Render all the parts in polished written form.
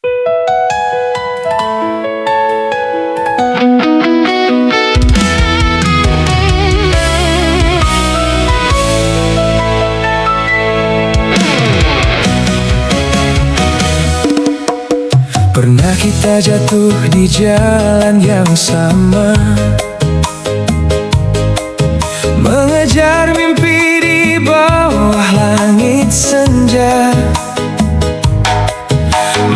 Pernah kita jatuh di jalan yang sama, mengejar mimpi di bawah langit senja.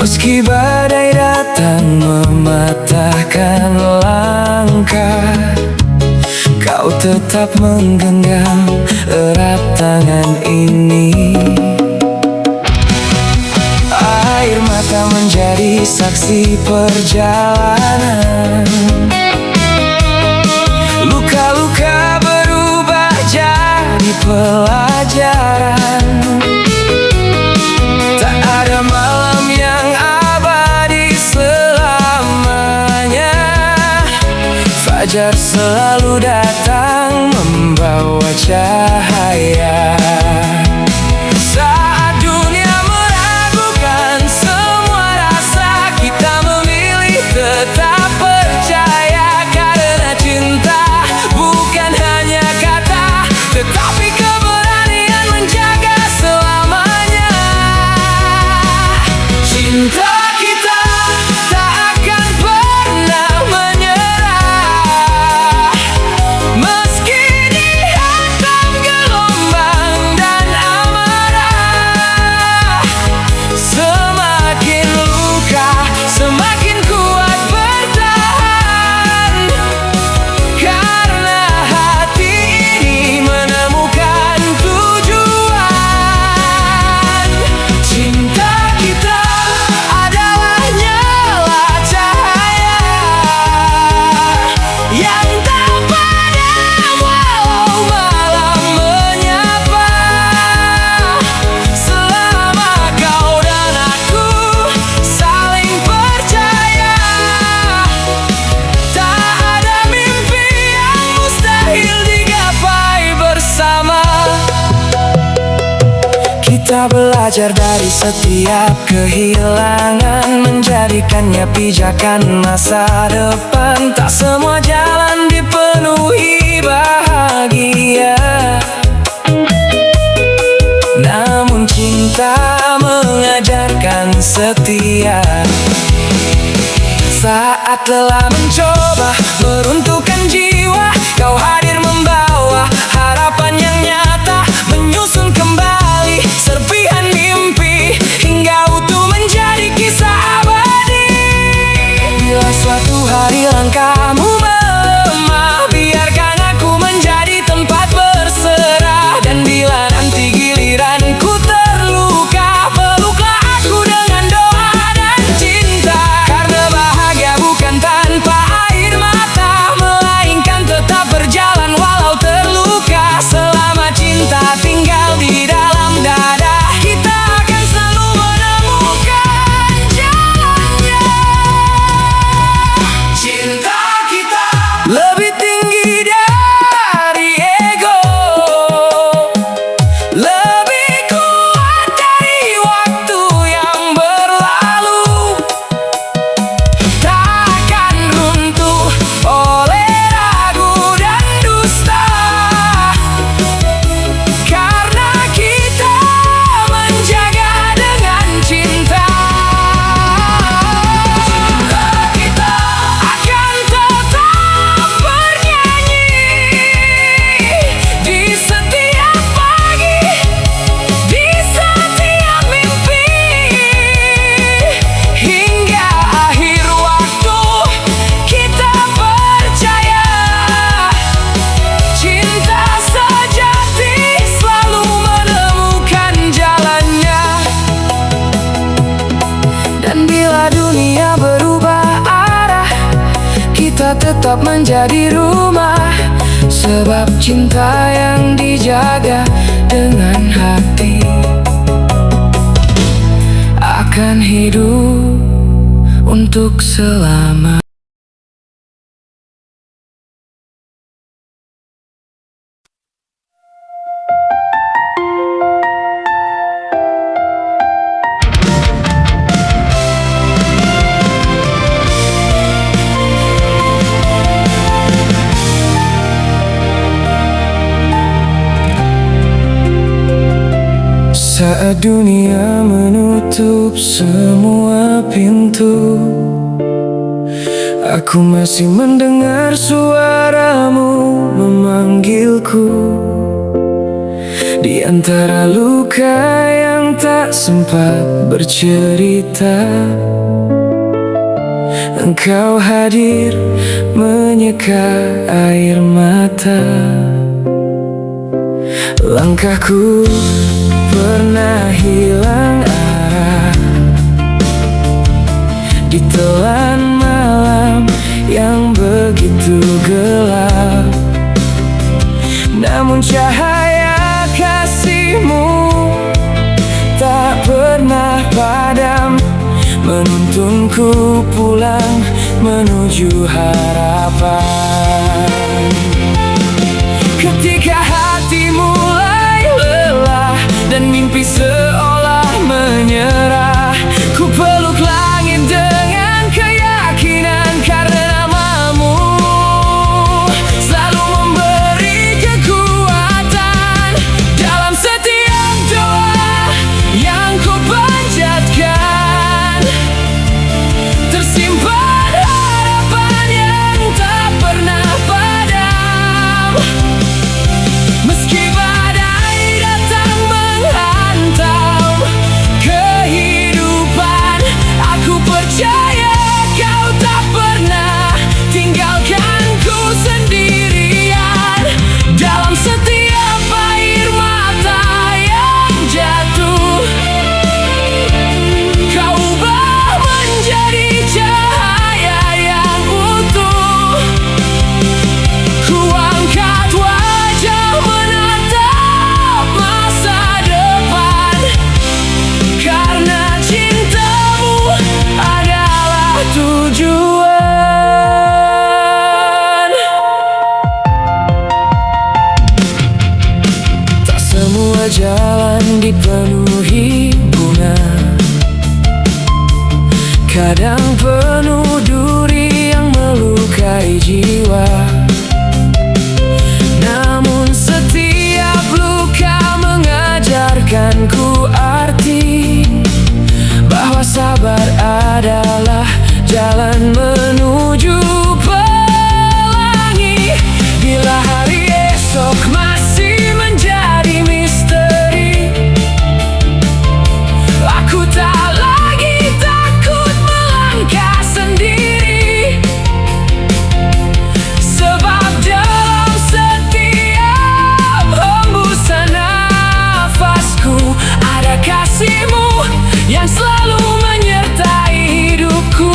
Meski badai datang mematahkan langkah, kau tetap menggenggam erat tangan ini. Air mata menjadi saksi perjalanan, luka-luka berubah jadi pelajaran. Tak ada malam yang abadi selamanya, fajar selalu datang membawa cahaya. Saat dunia meragukan semua rasa, kita memilih tetap percaya. Karena cinta bukan hanya kata, tetapi keberanian menjaga selamanya. Cinta kita tak akan pernah menyerah, meski dihantam gelombang dan amarah. Semakin luka, semakin kuat bertahan, karena hati ini menemukan tujuan. Cinta kita adalah nyala cahaya yang tak padam walau malam menyapa. Selama kau dan aku saling percaya, tak ada mimpi yang mustahil digapai bersama. Kita belajar dari setiap kehilangan, menjadikannya pijakan masa depan. Tak semua jalan dipenuhi bahagia, namun cinta mengajarkan setia. Saat lelah mencoba meruntuhkan jiwa, kau hadir membawa harapan yang nyata, menyusun kembali serpihan mimpi hingga utuh menjadi kisah abadi. Bila suatu hari langkahmu melemah, biarkan aku menjadi tempat berserah. Dan bila nanti giliranku terluka, peluklah aku dengan doa dan cinta. Karena bahagia bukan tanpa air mata, melainkan tetap berjalan walau terluka. Selama cinta tinggal di dalam dada, kita akan selalu menemukan jalannya. Cinta kita lebih tinggi dari ego, lebih kuat dari waktu yang berlalu. Takkan runtuh oleh ragu dan dusta, karena kita menjaga dengan cinta. Cinta kita akan tetap bernyanyi di setiap pagi, di setiap mimpi, hingga akhir waktu. Kita percaya cinta sejati selalu menemukan jalannya. Dan bila dunia berubah arah, kita tetap menjadi rumah. Sebab cinta yang dijaga dengan hati akan hidup untuk selama. Saat dunia menutup semua pintu, aku masih mendengar suaramu memanggilku. Di antara luka yang tak sempat bercerita, engkau hadir menyeka air mata. Langkahku pernah hilang arah, ditelan malam yang begitu gelap. Namun cahaya kasihmu tak pernah padam, menuntunku pulang menuju harapan. Ketika hati mulai lelah dan mimpi seolah menyerah, ku peluk langit dengan keyakinan, karena namamu selalu memberi kekuatan. Dalam setiap doa yang ku panjatkan, tersimpan harapan yang tak pernah padam. Meski badai datang menghantam kehidupan, aku percaya kau tak pernah tinggalkanku sendirian. Dalam setiap air mata yang jatuh, kau ubah menjadi cahaya yang utuh. Ku angkat wajah menatap masa depan, karena cintamu adalah tujuan. Tak semua jalan dipenuhi bunga, kadang penuh duri yang melukai jiwa. Namun setiap luka mengajarkanku arti bahwa sabar adalah jalan menuju pelangi. Bila hari esok masih menjadi misteri, aku tak lagi takut melangkah sendiri. Sebab dalam setiap hembusan nafasku ada kasihmu yang selalu menyertai hidupku.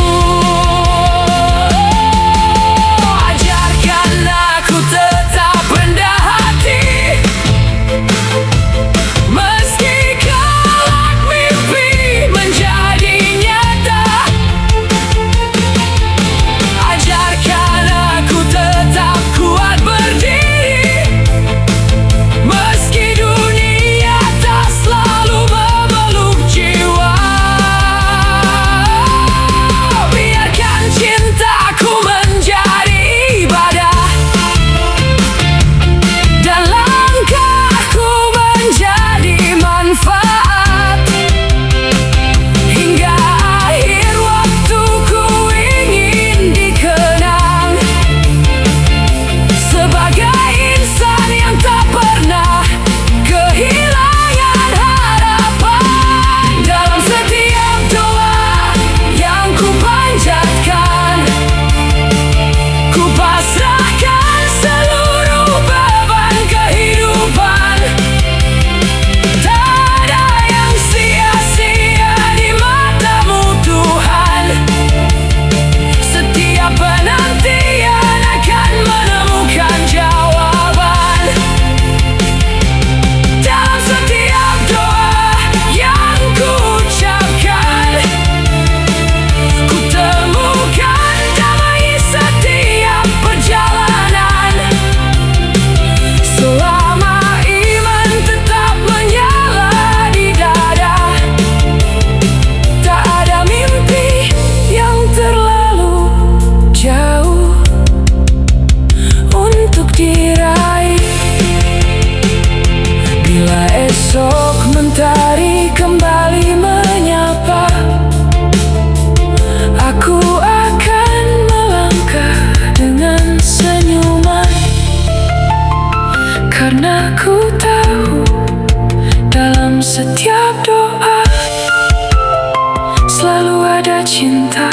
ada cinta,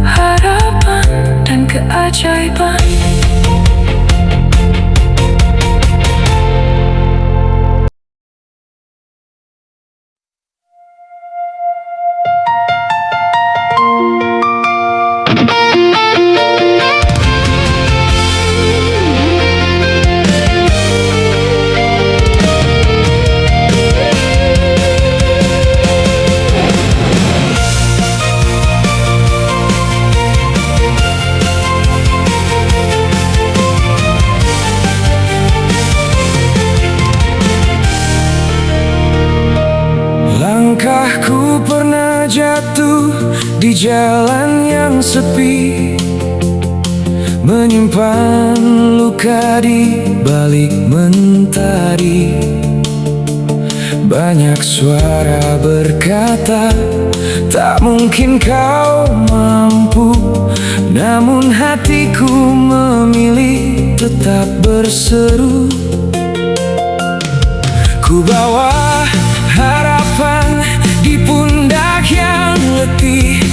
harapan, dan keajaiban. Langkahku pernah jatuh di jalan yang sepi, menyimpan luka di balik mentari. Banyak suara berkata, tak mungkin kau mampu. Namun hatiku memilih tetap berseru. Ku bawa harapan di pundak yang letih,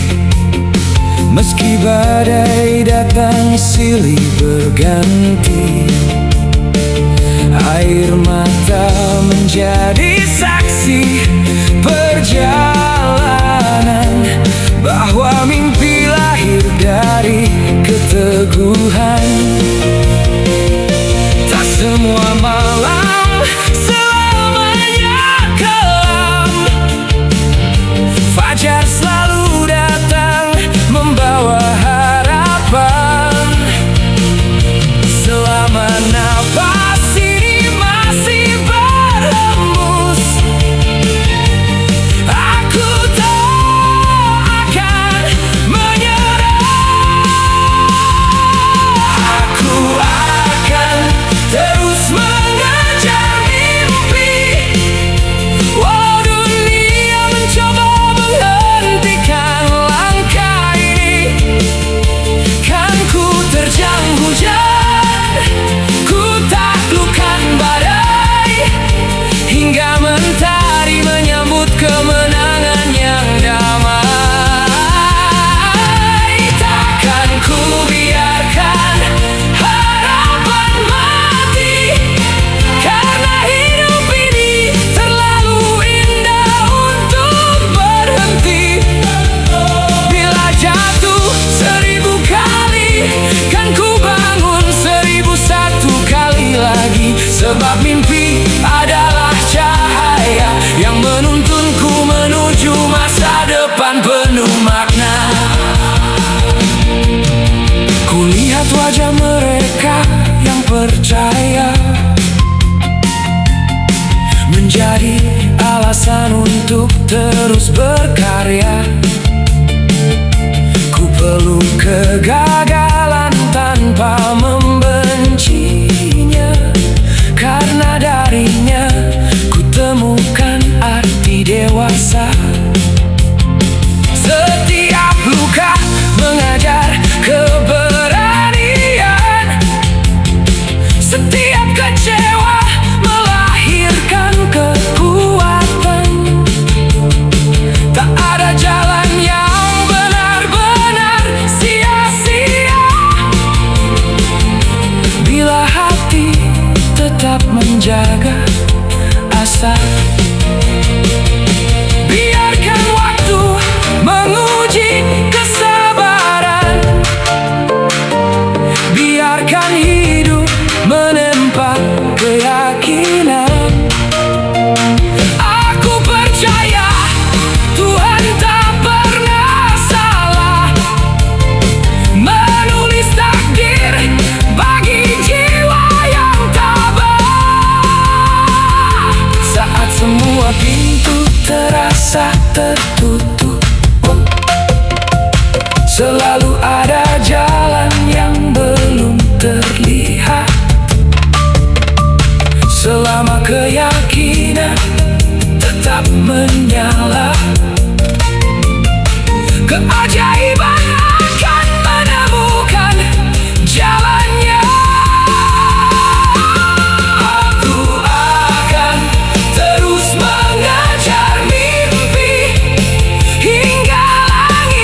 meski badai datang silih berganti. Air mata menjadi saksi perjalanan, bahwa mimpi lahir dari keteguhan. Tak semua malam selamanya kelam, fajar selalu datang membawa harapan. Selama nafas ini masih berhembus, aku tak akan menyerah. Aku akan terus mengejar mimpi. Walau dunia mencoba menghentikan langkah ini, kan ku terjang hujan, ku taklukkan badai, hingga mentari menyambut kemenangan yang damai. Takkan ku biarkan harapan mati, karena hidup ini terlalu indah untuk berhenti. Bila jatuh 1000 kali, kan ku bangun 1001 kali lagi. Sebab mimpi adalah cahaya yang menuntunku menuju masa depan penuh makna. Kulihat wajah mereka yang percaya, menjadi alasan untuk terus berkarya. Ku peluk kegagalan tanpa membencinya, karena darinya ku temukan arti dewasa. Setiap luka mengajar keberanian, setiap kecewa melahirkan kekuatan. Tak ada jalan yang benar-benar sia-sia, bila hati tetap menjaga asa. Biarkan waktu menguji kesabaran, biarkan hidup menempa keyakinan. Aku percaya Tuhan tak pernah salah menulis takdir bagi jiwa yang tabah. Saat semua pintu terasa tertutup, selalu ada jalan yang belum terlihat. Selama keyakinan tetap menyala, keajaiban akan menemukan jalannya. Aku akan terus mengejar mimpi, hingga langit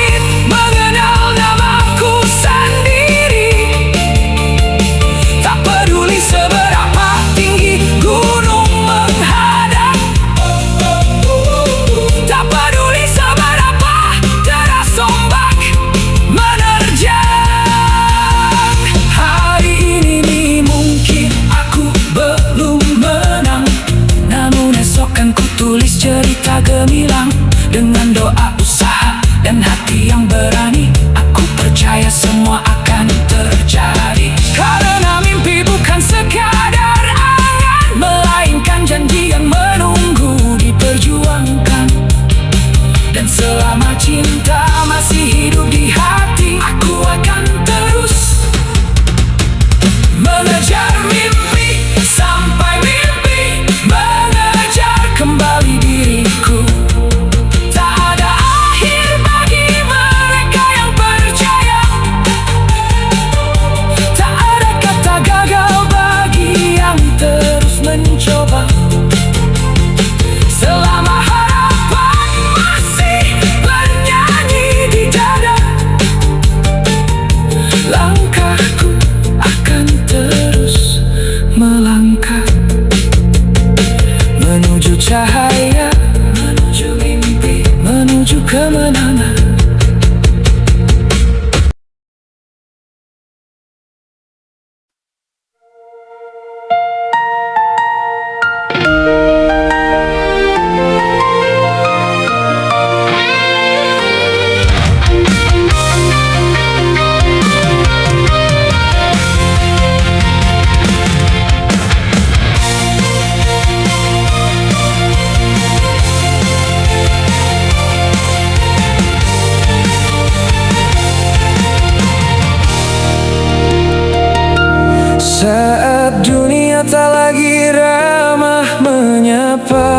dunia tak lagi ramah menyapa,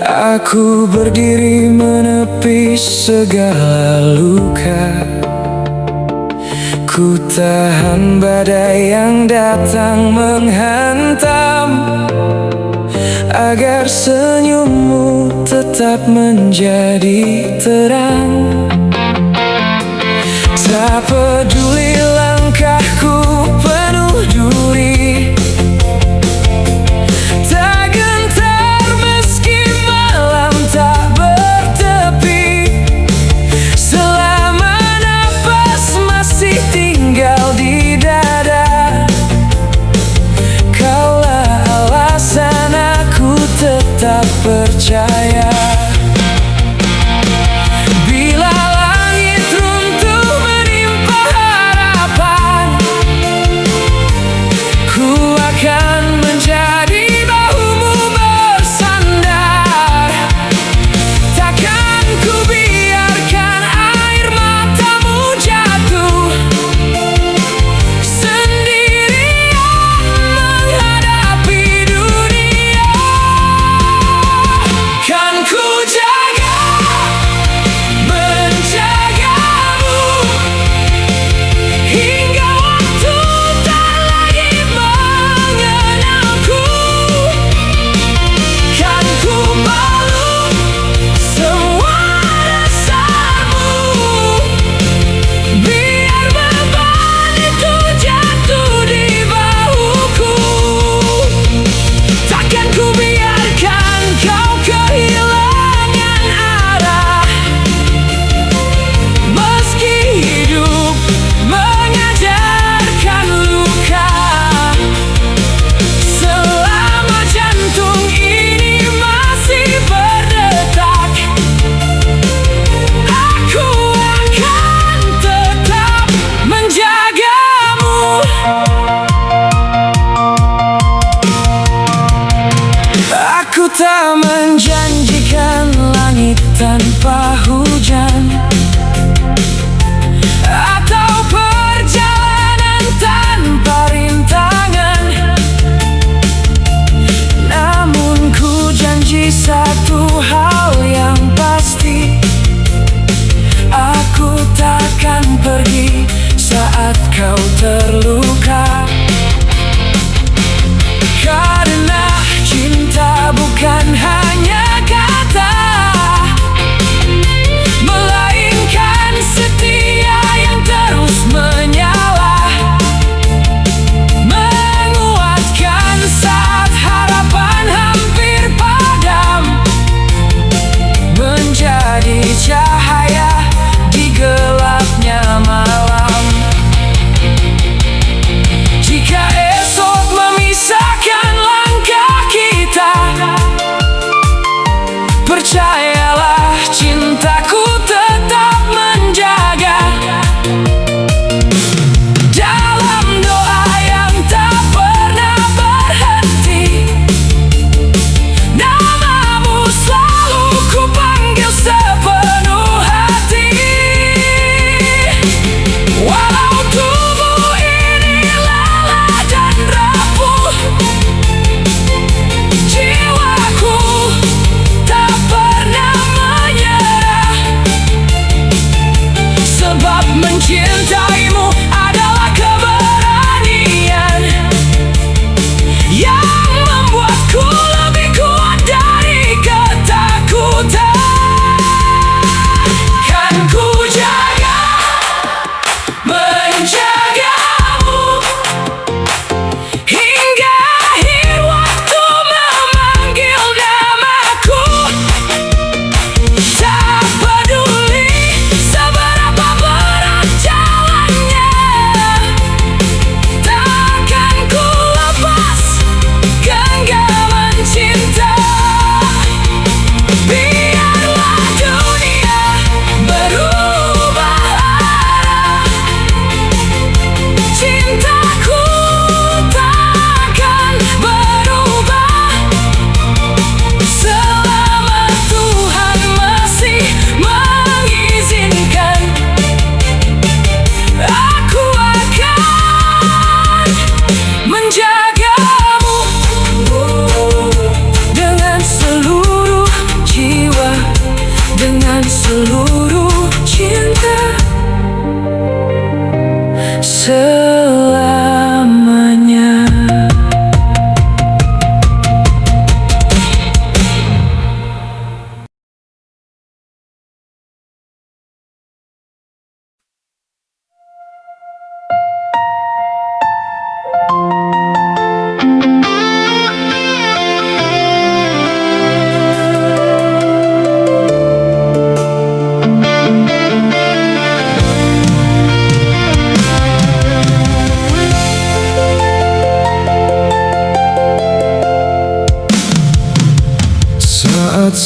aku berdiri menepis segala luka. Ku tahan badai yang datang menghantam, agar senyummu tetap menjadi terang. Tak peduli langkahku penuh duri, tak gentar meski malam tak bertepi. Selama napas masih tinggal di dada, kaulah alasan aku tetap percaya. Bila langit runtuh menimpa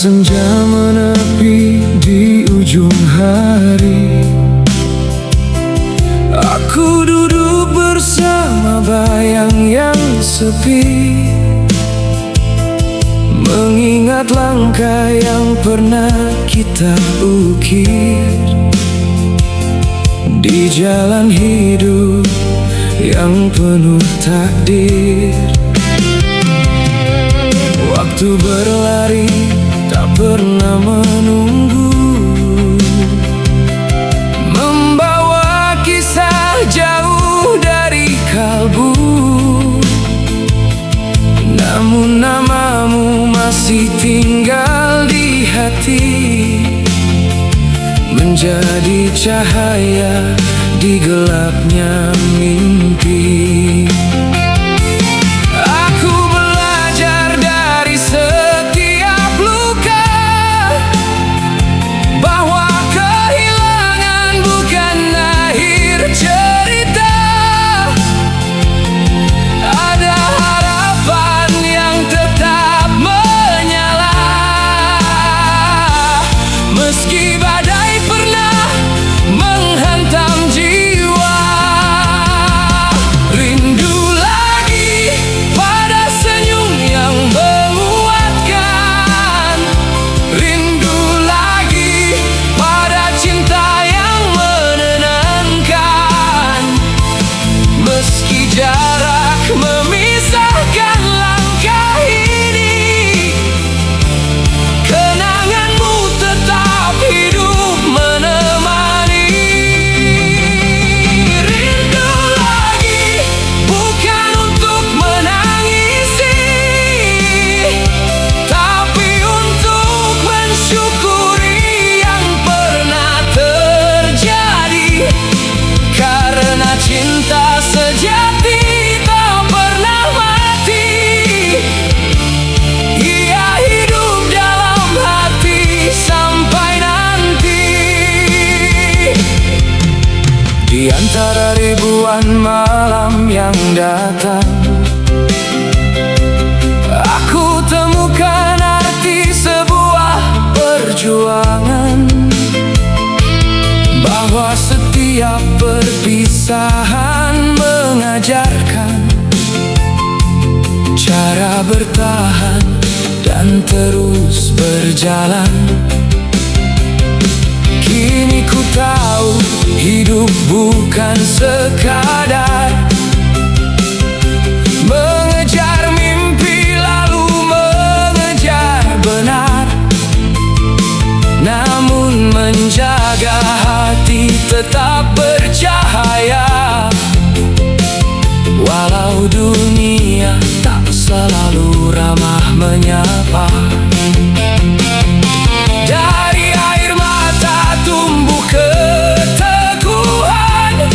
senja menepi di ujung hari, aku duduk bersama bayang yang sepi, mengingat langkah yang pernah kita ukir di jalan hidup yang penuh takdir. Waktu berlari tak pernah menunggu, membawa kisah jauh dari kalbu. Namun namamu masih tinggal di hati, menjadi cahaya di gelapnya mimpi. Aku belajar dari setiap luka, bahwa kehilangan bukan akhir cerita. Ada harapan yang tetap menyala, meski badai pernah menghantam jiwa. Rindu lagi pada senyum yang menguatkan, rindu lagi pada cinta yang menenangkan. Meski jarak memisahkan langkah ini, kenanganmu tetap hidup menemani. Rindu lagi bukan untuk menangisi, tapi untuk mensyukuri yang pernah terjadi. Karena cinta sejati tak pernah mati, ia hidup dalam hati sampai nanti. Di antara ribuan malam yang datang, aku temukan arti sebuah perjuangan, bahwa setiap perpisahan mengajarkan cara bertahan dan terus berjalan. Kini ku tahu hidup bukan sekadar mengejar mimpi lalu mengejar benar, namun menjaga hati tetap bercahaya. Walau dunia tak selalu ramah menyapa, dari air mata tumbuh keteguhan,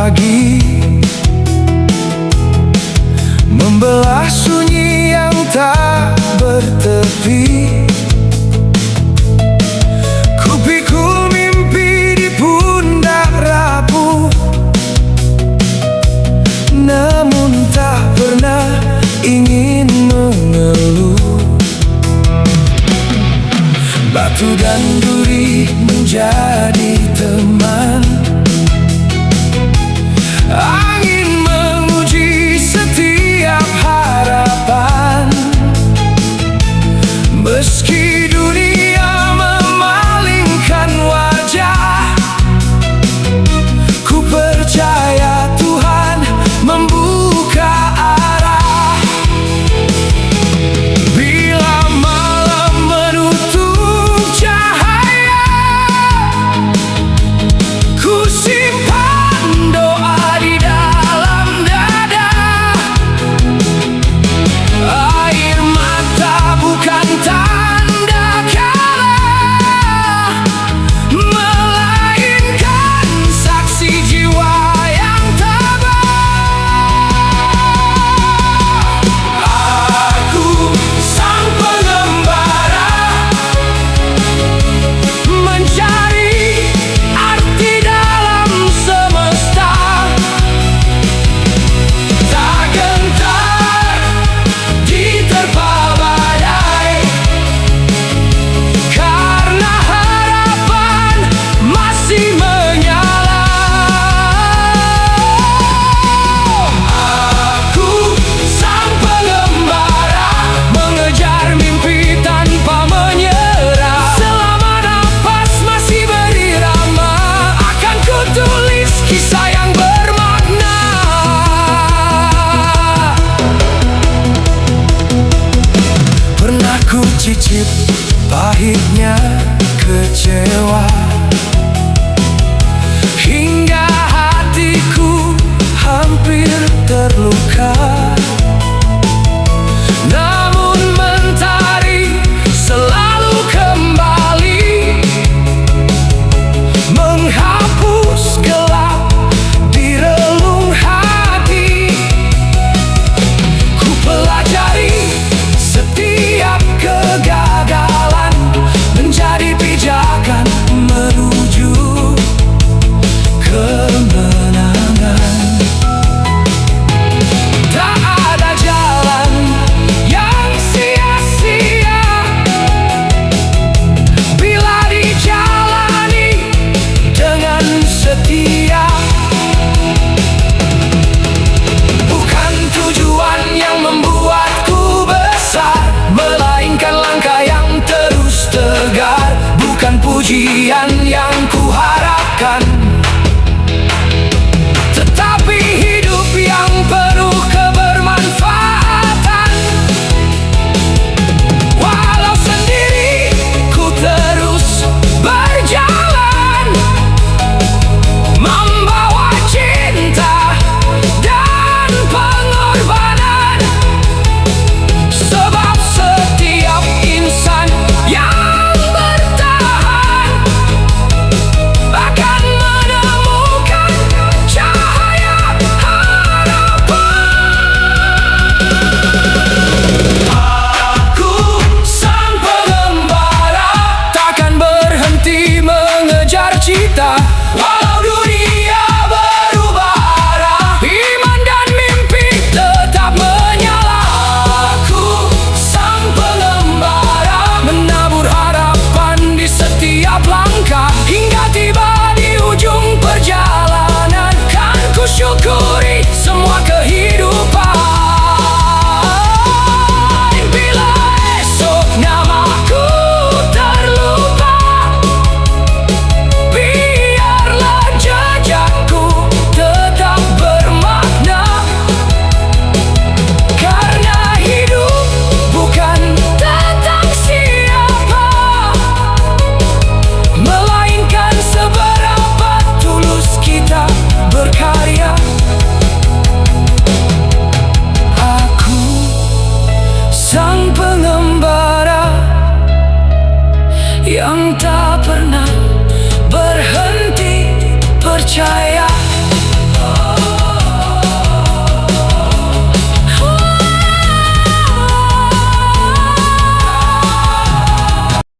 pagi, membelah sunyi yang tak bertepi. Kupikul mimpi di pundak rapuh, namun tak pernah ingin mengeluh. Batu dan duri menjadi teman.